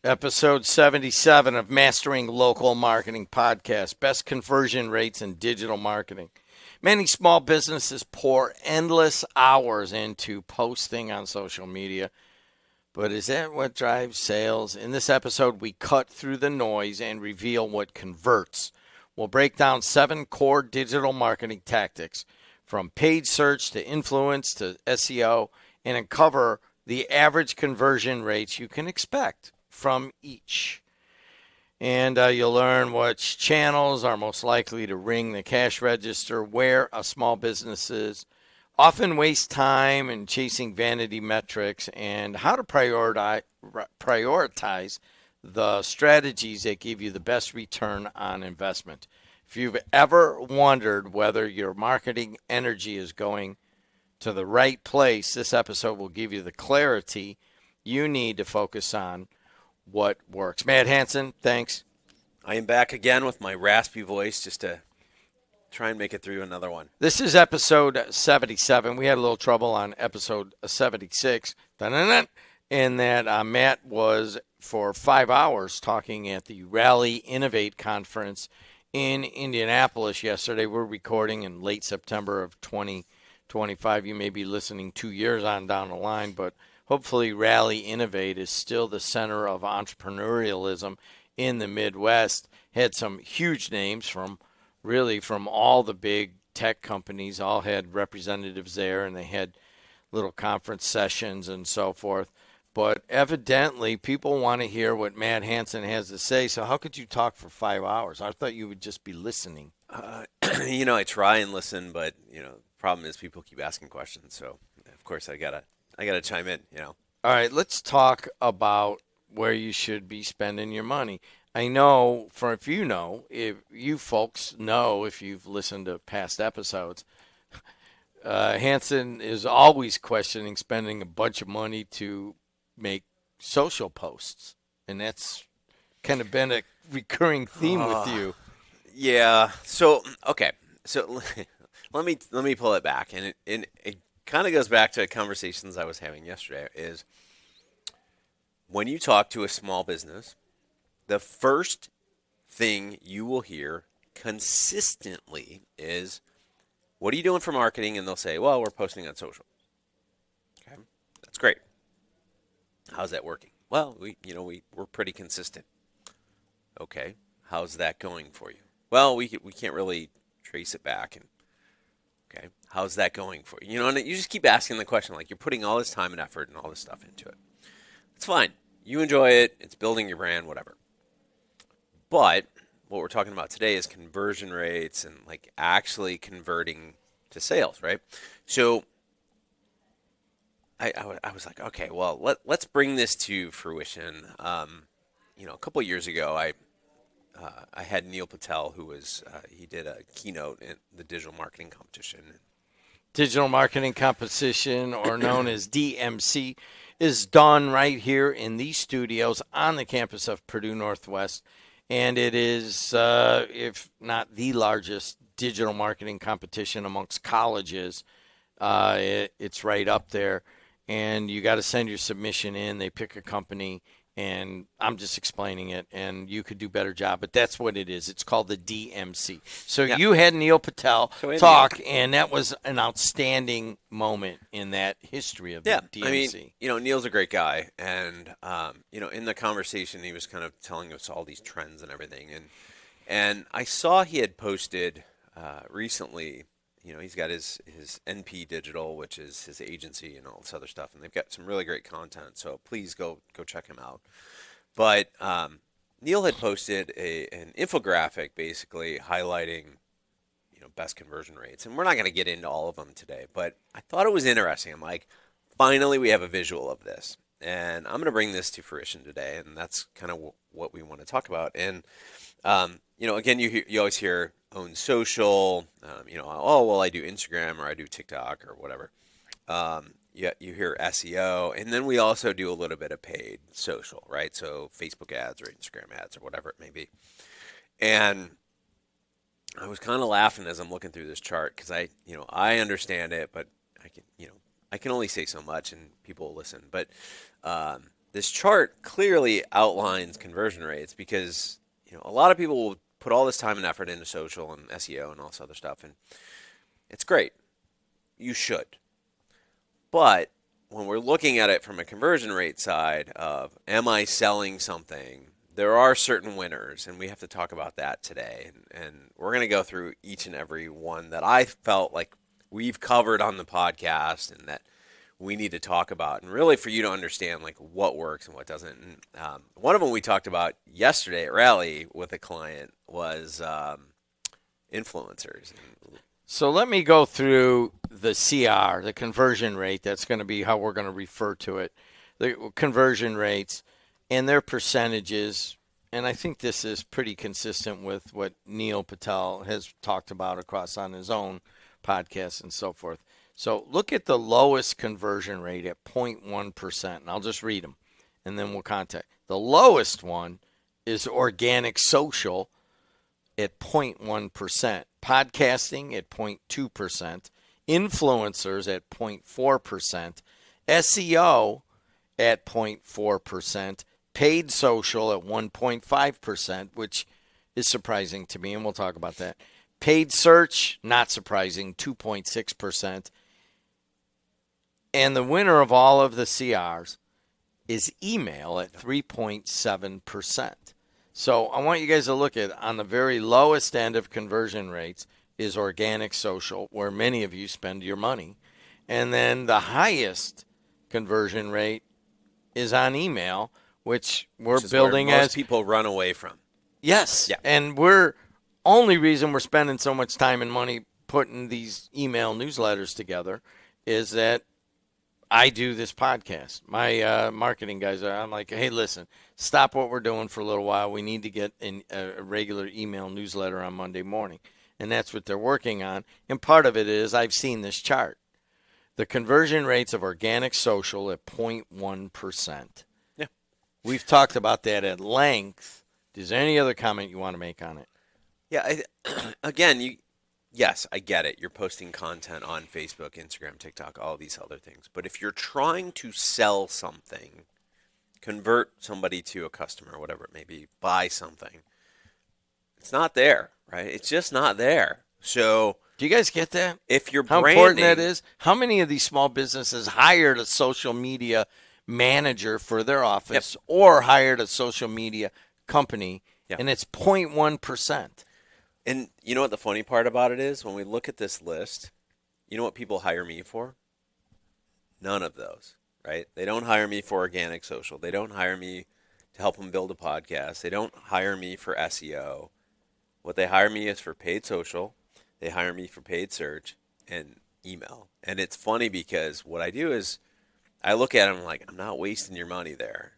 Episode 77 of Mastering Local Marketing Podcast, Best Conversion Rates in Digital Marketing. Many small businesses pour endless hours into posting on social media, but is that what drives sales? In this episode, we cut through the noise and reveal what converts. We'll break down 7 core digital marketing tactics, from paid search to influence to SEO, and uncover the average conversion rates you can expect from each. And you'll learn which channels are most likely to ring the cash register, where a small businesses often waste time in chasing vanity metrics, and how to prioritize the strategies that give you the best return on investment. If you've ever wondered whether your marketing energy is going to the right place, this episode will give you the clarity you need to focus on what works. Matt Hansen, thanks. I am back again with my raspy voice just to try and make it through another one. This is episode 77. We had a little trouble on episode 76. In that Matt was for 5 hours talking at the Rally Innovate conference in Indianapolis yesterday. We're recording in late September of 2025. You may be listening 2 years on down the line, but hopefully Rally Innovate is still the center of entrepreneurialism in the Midwest. Had some huge names from all the big tech companies, all had representatives there, and they had little conference sessions and so forth. But evidently, people want to hear what Matt Hansen has to say. So how could you talk for 5 hours? I thought you would just be listening. I try and listen, but the problem is people keep asking questions. So of course I gotta chime in. All right, let's talk about where you should be spending your money. I know, if you folks know, if you've listened to past episodes, Hansen is always questioning spending a bunch of money to make social posts, and that's kind of been a recurring theme with you. Yeah. So okay. So let me pull it back, and it kind of goes back to conversations I was having yesterday. Is when you talk to a small business, the first thing you will hear consistently is, "What are you doing for marketing?" And they'll say, "Well, we're posting on social." Okay, that's great. How's that working? Well, we're pretty consistent. Okay, how's that going for you? Well, we can't really trace it back. And okay, how's that going for you? And you just keep asking the question, like you're putting all this time and effort and all this stuff into it. It's fine. You enjoy it. It's building your brand, whatever. But what we're talking about today is conversion rates and like actually converting to sales, right? So I was like, okay, well, let's bring this to fruition. A couple of years ago, I had Neil Patel, who was he did a keynote in the digital marketing competition. Digital marketing competition, or known as DMC, is done right here in these studios on the campus of Purdue Northwest. And it is, if not the largest digital marketing competition amongst colleges. It's right up there. And you got to send your submission in. They pick a company, and I'm just explaining it, and you could do a better job. But that's what it is. It's called the DMC. So yeah. You had Neil Patel talk, and that was an outstanding moment in that history of the DMC. I mean, Neil's a great guy, and in the conversation, he was kind of telling us all these trends and everything, and I saw he had posted recently. He's got his NP Digital, which is his agency and all this other stuff, and they've got some really great content. So please go check him out. But Neil had posted an infographic basically highlighting best conversion rates, and we're not going to get into all of them today. But I thought it was interesting. I'm like, finally we have a visual of this, and I'm going to bring this to fruition today, and that's kind of what we want to talk about. And again, you always hear own social, oh, well, I do Instagram or I do TikTok or whatever. You hear SEO, and then we also do a little bit of paid social, right? So Facebook ads or Instagram ads or whatever it may be. And I was kind of laughing as I'm looking through this chart because I understand it, but I can only say so much and people will listen. But this chart clearly outlines conversion rates because a lot of people will put all this time and effort into social and SEO and all this other stuff, and it's great. You should. But when we're looking at it from a conversion rate side of am I selling something, there are certain winners, and we have to talk about that today. And we're going to go through each and every one that I felt like we've covered on the podcast and that we need to talk about, and really for you to understand like what works and what doesn't. And one of them we talked about yesterday at Rally with a client was influencers. So let me go through the CR, the conversion rate. That's going to be how we're going to refer to it. The conversion rates and their percentages. And I think this is pretty consistent with what Neil Patel has talked about across on his own podcast and so forth. So look at the lowest conversion rate at 0.1%. And I'll just read them and then we'll contact. The lowest one is organic social at 0.1%, podcasting at 0.2%, influencers at 0.4%, SEO at 0.4%, paid social at 1.5%, which is surprising to me, and we'll talk about that. Paid search, not surprising, 2.6%. And the winner of all of the CRs is email at 3.7%. So I want you guys to look at on the very lowest end of conversion rates is organic social, where many of you spend your money. And then the highest conversion rate is on email, which we're building where most as people run away from. Yes. Yeah. And we're only reason we're spending so much time and money putting these email newsletters together is that I do this podcast. My marketing guys I'm like, hey, listen, stop what we're doing for a little while. We need to get a regular email newsletter on Monday morning. And that's what they're working on. And part of it is I've seen this chart. The conversion rates of organic social at 0.1%. Yeah. We've talked about that at length. Is there any other comment you want to make on it? Yeah. Again, yes, I get it. You're posting content on Facebook, Instagram, TikTok, all these other things. But if you're trying to sell something, convert somebody to a customer, whatever it may be, buy something, it's not there, right? It's just not there. So do you guys get that? If you're how branding, important that is? How many of these small businesses hired a social media manager for their office or hired a social media company, and it's 0.1%? And you know what the funny part about it is? When we look at this list, you know what people hire me for? None of those, right? They don't hire me for organic social. They don't hire me to help them build a podcast. They don't hire me for SEO. What they hire me is for paid social. They hire me for paid search and email. And it's funny because what I do is I look at them like, I'm not wasting your money there.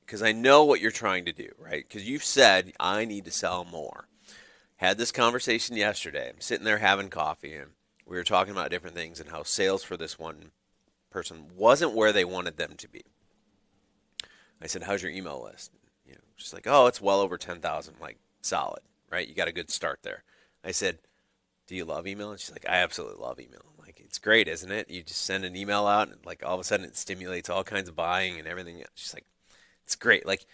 Because I know what you're trying to do, right? Because you've said, I need to sell more. Had this conversation yesterday. I'm sitting there having coffee, and we were talking about different things and how sales for this one person wasn't where they wanted them to be. I said, how's your email list? She's like, oh, it's well over 10,000. I'm like, solid, right? You got a good start there. I said, do you love email? And she's like, I absolutely love email. I'm like, it's great, isn't it? You just send an email out, and like all of a sudden it stimulates all kinds of buying and everything. She's like, it's great. Like,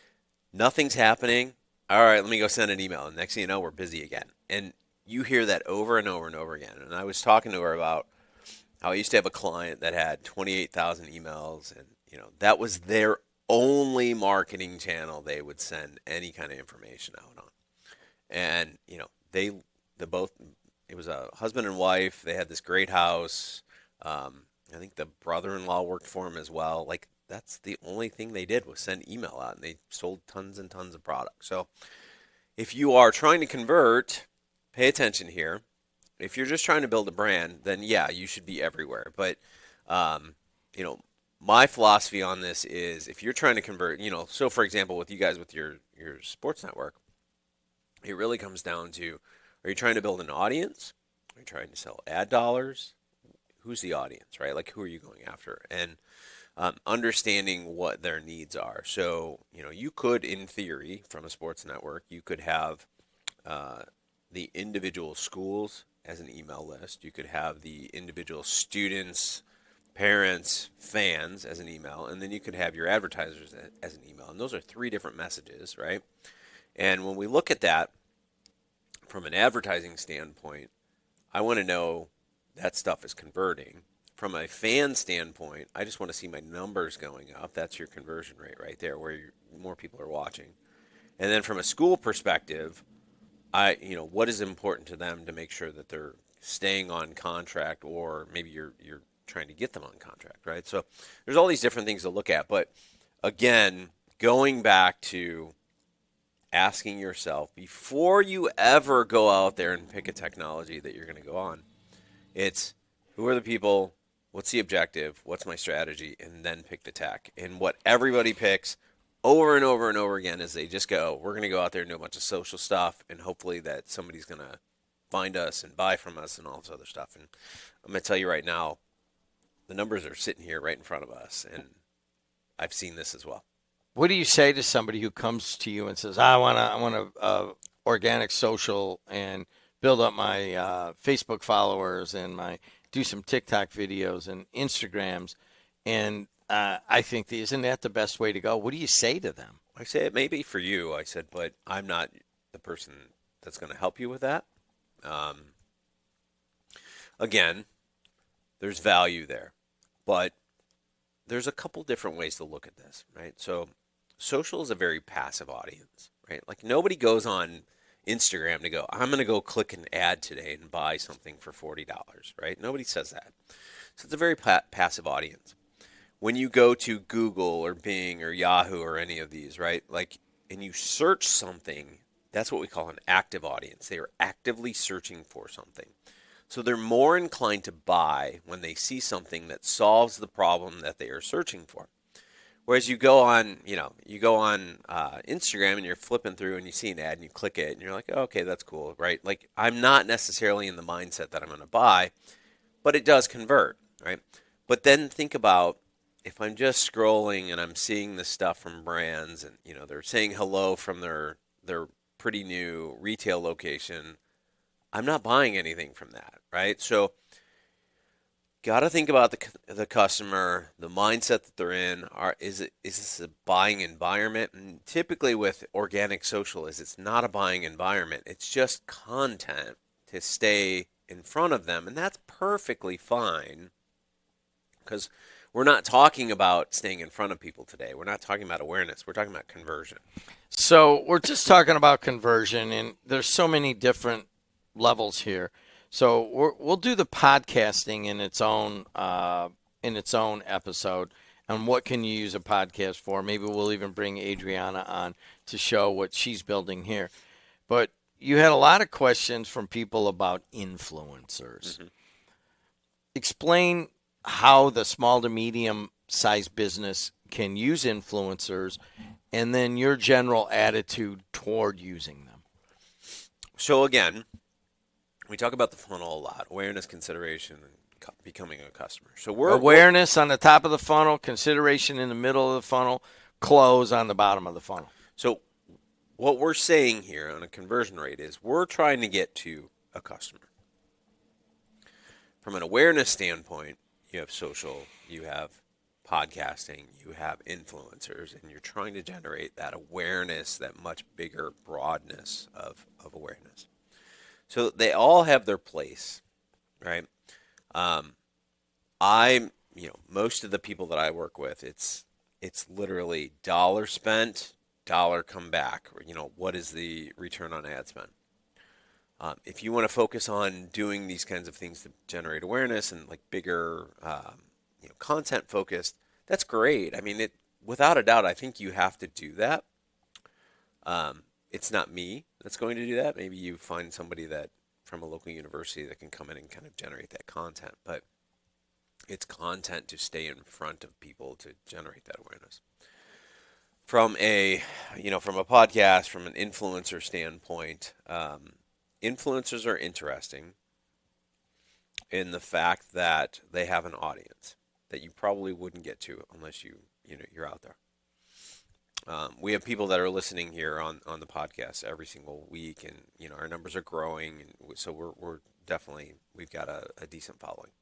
nothing's happening. All right, let me go send an email. And next thing you know, we're busy again. And you hear that over and over and over again. And I was talking to her about how I used to have a client that had 28,000 emails, and that was their only marketing channel they would send any kind of information out on. And it was a husband and wife. They had this great house. I think the brother-in-law worked for him as well. Like, that's the only thing they did was send email out, and they sold tons and tons of products. So if you are trying to convert, pay attention here. If you're just trying to build a brand, then yeah, you should be everywhere. But, my philosophy on this is if you're trying to convert, so for example, with you guys with your sports network, it really comes down to, are you trying to build an audience? Are you trying to sell ad dollars? Who's the audience, right? Like, who are you going after? And understanding what their needs are. So, you could, in theory, from a sports network, you could have the individual schools as an email list. You could have the individual students parents, fans as an email, and then you could have your advertisers as an email. And those are three different messages, right? And when we look at that from an advertising standpoint, I want to know that stuff is converting. From a fan standpoint, I just want to see my numbers going up. That's your conversion rate right there, where more people are watching. And then from a school perspective, what is important to them to make sure that they're staying on contract, or maybe you're trying to get them on contract, right? So there's all these different things to look at. But again, going back to asking yourself before you ever go out there and pick a technology that you're going to go on, it's who are the people, what's the objective, what's my strategy, and then pick the tech. And what everybody picks over and over and over again is they just go, we're going to go out there and do a bunch of social stuff, and hopefully that somebody's going to find us and buy from us and all this other stuff. And I'm going to tell you right now, the numbers are sitting here right in front of us, and I've seen this as well. What do you say to somebody who comes to you and says, I want to organic social and build up my Facebook followers and do some TikTok videos and Instagrams, and I think isn't that the best way to go? What do you say to them? I say it may be for you. I said, but I'm not the person that's going to help you with that. Again, there's value there, but there's a couple different ways to look at this, right? So social is a very passive audience, right? Like nobody goes on Instagram to go, I'm going to go click an ad today and buy something for $40, right? Nobody says that. So it's a very passive audience. When you go to Google or Bing or Yahoo or any of these, right? Like, and you search something, that's what we call an active audience. They are actively searching for something. So they're more inclined to buy when they see something that solves the problem that they are searching for. Whereas you go on Instagram and you're flipping through and you see an ad and you click it and you're like, oh, okay, that's cool, right? Like I'm not necessarily in the mindset that I'm going to buy, but it does convert, right? But then think about if I'm just scrolling and I'm seeing this stuff from brands and they're saying hello from their pretty new retail location, I'm not buying anything from that, right? So got to think about the customer, the mindset that they're in. Is this a buying environment? And typically with organic social it's not a buying environment. It's just content to stay in front of them, and that's perfectly fine because we're not talking about staying in front of people today. We're not talking about awareness. We're talking about conversion. So we're just talking about conversion, and there's so many different levels here. So we'll do the podcasting in its own episode, and what can you use a podcast for? Maybe we'll even bring Adriana on to show what she's building here. But you had a lot of questions from people about influencers. Mm-hmm. Explain how the small to medium sized business can use influencers, and then your general attitude toward using them. So again, we talk about the funnel a lot: awareness, consideration, and becoming a customer. So awareness on the top of the funnel, consideration in the middle of the funnel, close on the bottom of the funnel. So what we're saying here on a conversion rate is we're trying to get to a customer. From an awareness standpoint, you have social, you have podcasting, you have influencers, and you're trying to generate that awareness, that much bigger broadness of awareness. So they all have their place, right? Most of the people that I work with, it's literally dollar spent, dollar come back. What is the return on ad spend? If you want to focus on doing these kinds of things to generate awareness and like bigger, content focused, that's great. I mean, without a doubt, I think you have to do that. It's not me that's going to do that. Maybe you find somebody that from a local university that can come in and kind of generate that content, but it's content to stay in front of people to generate that awareness. From a podcast, from an influencer standpoint, influencers are interesting in the fact that they have an audience that you probably wouldn't get to unless you're out there. We have people that are listening here on the podcast every single week, and our numbers are growing, and so we're definitely, we've got a decent following.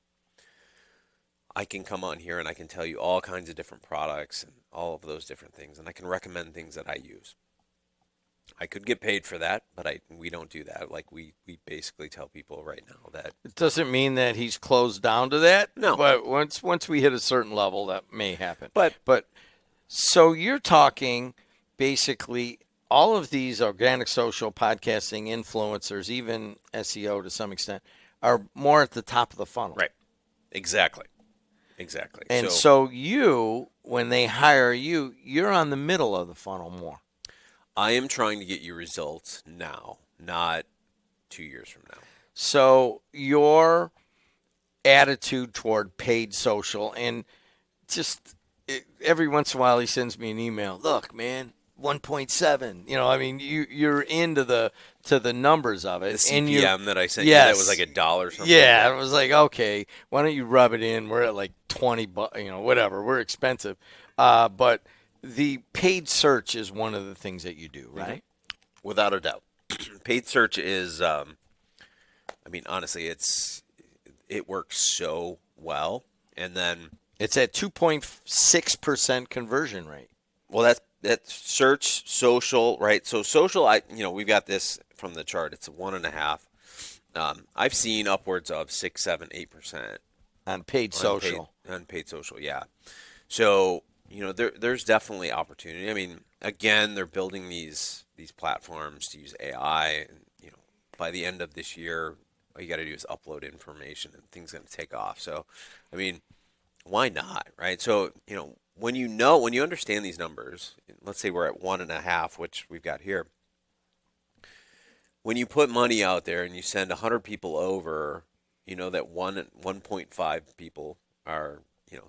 I can come on here and I can tell you all kinds of different products and all of those different things, and I can recommend things that I use. I could get paid for that, but we don't do that. Like we basically tell people right now that It doesn't mean that he's closed down to that. No. But once we hit a certain level, that may happen. But So you're talking basically all of these organic social podcasting influencers, even SEO to some extent, are more at the top of the funnel. right, exactly. And so you, when they hire you, you're on the middle of the funnel more. I am trying to get you results now, not 2 years from now. So your attitude toward paid social, and just every once in a while he sends me an email. Look, man, 1.7. I mean, you're into the numbers of it. The and CPM that I sent yes. you, that was like $1 or something. Yeah, it was like, okay, why don't you rub it in? We're at like $20, whatever. We're expensive, but the paid search is one of the things that you do, right? Without a doubt. Paid search is, honestly, it works so well. And then It's at 2.6% conversion rate. well, that's search, social, right? So social, we've got this from the chart. It's a 1.5. I've seen upwards of 6, 7, 8% On paid social. on paid social, yeah. So there's definitely opportunity. I mean, again, they're building these platforms to use AI, and by the end of this year, all you got to do is upload information, and things are going to take off. So, I mean, why not, right? So, when you understand these numbers, let's say we're at 1.5, which we've got here. When you put money out there and you send 100 people over, that 1.5 people are,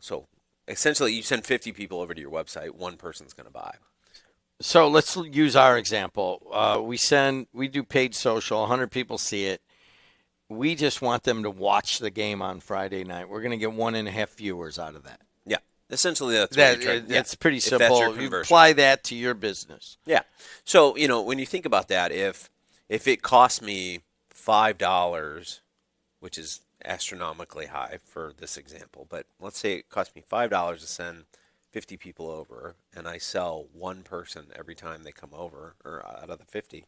so essentially you send 50 people over to your website, one person's going to buy. So let's use our example. We do paid social, 100 people see it. We just want them to watch the game on Friday night. We're going to get 1.5 viewers out of that. Yeah. Essentially, that's pretty if simple. that's your You conversion. apply that to your business. Yeah. So, when you think about that, if it costs me $5, which is astronomically high for this example, but let's say it costs me $5 to send 50 people over, and I sell one person every time they come over, or out of the 50,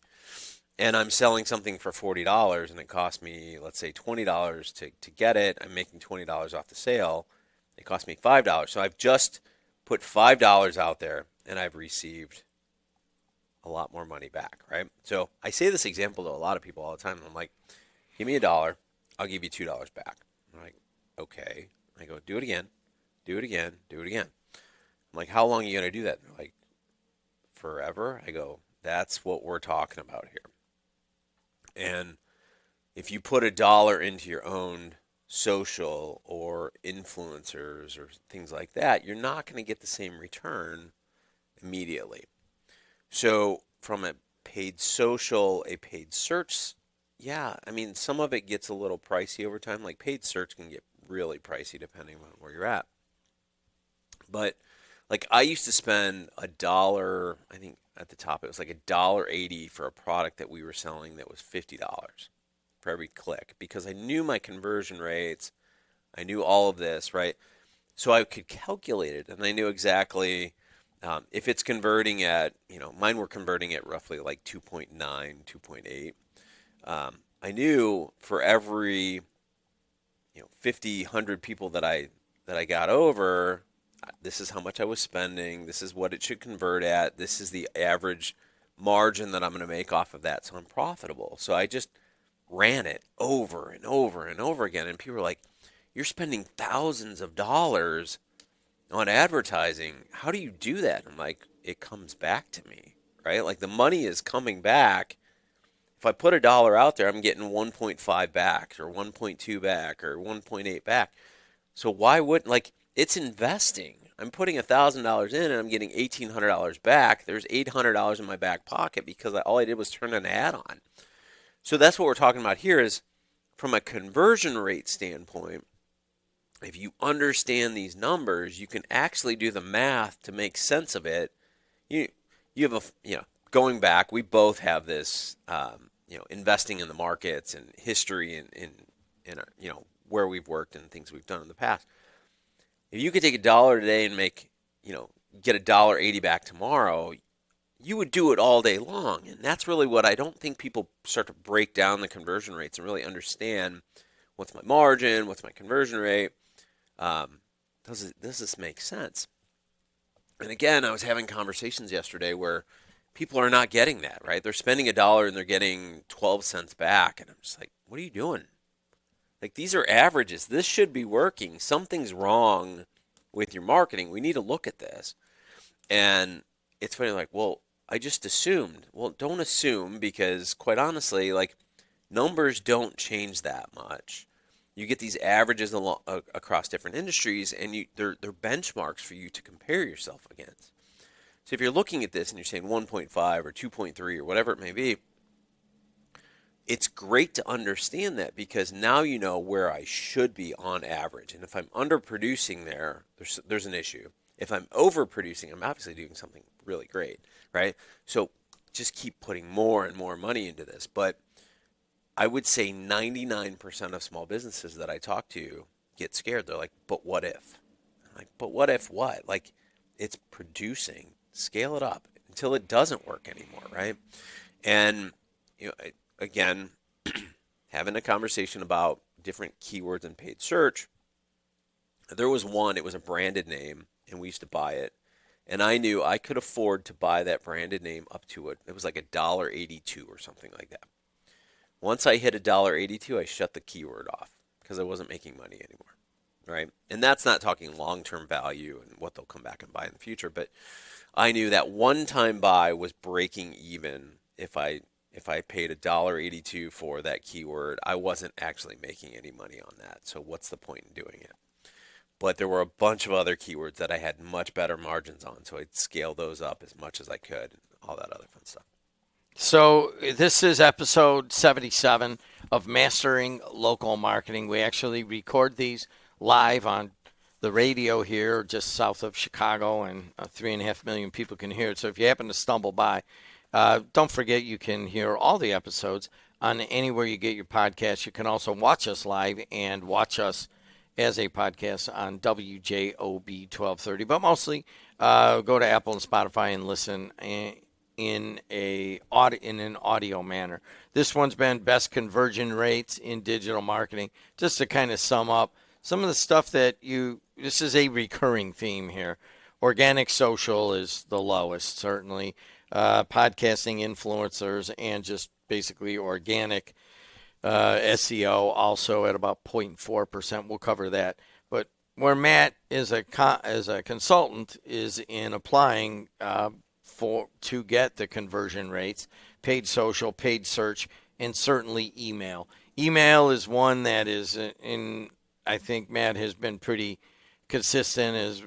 and I'm selling something for $40, and it costs me, let's say, $20 to get it. I'm making $20 off the sale. It cost me $5. So I've just put $5 out there, and I've received a lot more money back, right? So I say this example to a lot of people all the time. I'm like, give me $1, I'll give you $2 back. I'm like, okay. I go, do it again, do it again, do it again. I'm like, how long are you going to do that? And they're like, forever. I go, that's what we're talking about here. And if you put $1 into your own social or influencers or things like that, you're not going to get the same return immediately. So from a paid social, a paid search, yeah, I mean, some of it gets a little pricey over time. Like paid search can get really pricey depending on where you're at. But like I used to spend $1, I think at the top it was like $1.80 for a product that we were selling that was $50 for every click, because I knew my conversion rates, I knew all of this, right? So I could calculate it, and I knew exactly if it's converting at, mine were converting at roughly like 2.9, 2.8. I knew for every 50, 100 people that I got over, this is how much I was spending, this is what it should convert at, this is the average margin that I'm going to make off of that, so I'm profitable. So I just ran it over and over and over again, and people were like, you're spending thousands of dollars on advertising, how do you do that? I'm like, it comes back to me, right? Like the money is coming back. If I put $1 out there, I'm getting 1.5 back or 1.2 back or 1.8 back. So why wouldn't, like, it's investing. I'm putting $1,000 in and I'm getting $1,800 back. There's $800 in my back pocket because all I did was turn an ad on. So that's what we're talking about here is from a conversion rate standpoint, if you understand these numbers, you can actually do the math to make sense of it. You have going back, we both have this, investing in the markets and history and where we've worked and things we've done in the past. If you could take $1 today and make, get $1.80 back tomorrow, you would do it all day long. And that's really what I don't think people start to break down the conversion rates and really understand what's my margin, what's my conversion rate. Does this make sense? And again, I was having conversations yesterday where people are not getting that, right? They're spending $1 and they're getting 12 cents back. And I'm just like, what are you doing? Like, these are averages. This should be working. Something's wrong with your marketing. We need to look at this. And it's funny, like, well, I just assumed. Well, don't assume, because quite honestly, like, numbers don't change that much. You get these averages across different industries, and they're benchmarks for you to compare yourself against. So if you're looking at this and you're saying 1.5 or 2.3 or whatever it may be, it's great to understand that, because now you know where I should be on average. And if I'm underproducing there's an issue. If I'm overproducing, I'm obviously doing something really great, right? So just keep putting more and more money into this. But I would say 99% of small businesses that I talk to get scared. They're like, but what if? I'm like, but what if what? Like, it's producing. Scale it up until it doesn't work anymore, right? And, again, having a conversation about different keywords in paid search, there was one, it was a branded name, and we used to buy it. And I knew I could afford to buy that branded name up to it. It was like $1.82 or something like that. Once I hit $1.82, I shut the keyword off because I wasn't making money anymore, right? And that's not talking long-term value and what they'll come back and buy in the future, but I knew that one-time buy was breaking even. If I paid $1.82 for that keyword, I wasn't actually making any money on that. So what's the point in doing it? But there were a bunch of other keywords that I had much better margins on, so I'd scale those up as much as I could, and all that other fun stuff. So this is episode 77 of Mastering Local Marketing. We actually record these live on the radio here just south of Chicago, and 3.5 million people can hear it. So if you happen to stumble by, don't forget you can hear all the episodes on anywhere you get your podcast. You can also watch us live and watch us as a podcast on WJOB 1230. But mostly go to Apple and Spotify and listen in an audio manner. This one's been best conversion rates in digital marketing. Just to kind of sum up some of the stuff this is a recurring theme here. Organic social is the lowest, certainly. Podcasting, influencers, and just basically organic SEO also at about 0.4%. We'll cover that. But where Matt is a consultant is in applying to get the conversion rates, paid social, paid search, and certainly email. Email is one that is I think Matt has been pretty consistent, is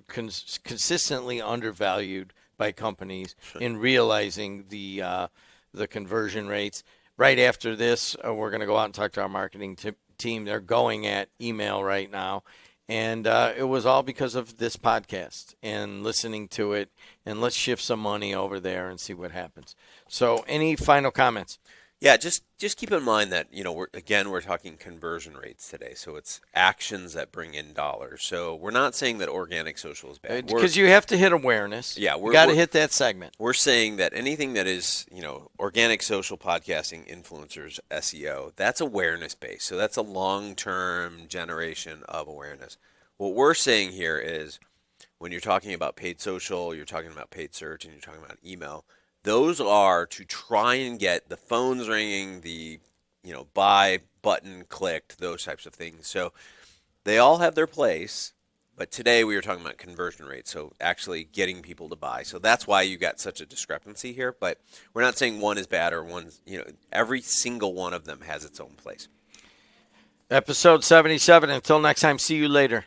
consistently undervalued by companies in realizing the conversion rates. Right after this, we're going to go out and talk to our marketing team. They're going at email right now. And it was all because of this podcast and listening to it. And let's shift some money over there and see what happens. So any final comments? Yeah, just keep in mind that, we're talking conversion rates today. So it's actions that bring in dollars. So we're not saying that organic social is bad. Because you have to hit awareness. Yeah, you got to hit that segment. We're saying that anything that is, organic social, podcasting, influencers, SEO, that's awareness based. So that's a long-term generation of awareness. What we're saying here is when you're talking about paid social, you're talking about paid search, and you're talking about email, those are to try and get the phones ringing, the buy button clicked, those types of things. So they all have their place, but today we were talking about conversion rates, so actually getting people to buy. So that's why you got such a discrepancy here, but we're not saying one is bad or one's, every single one of them has its own place. Episode 77. Until next time, see you later.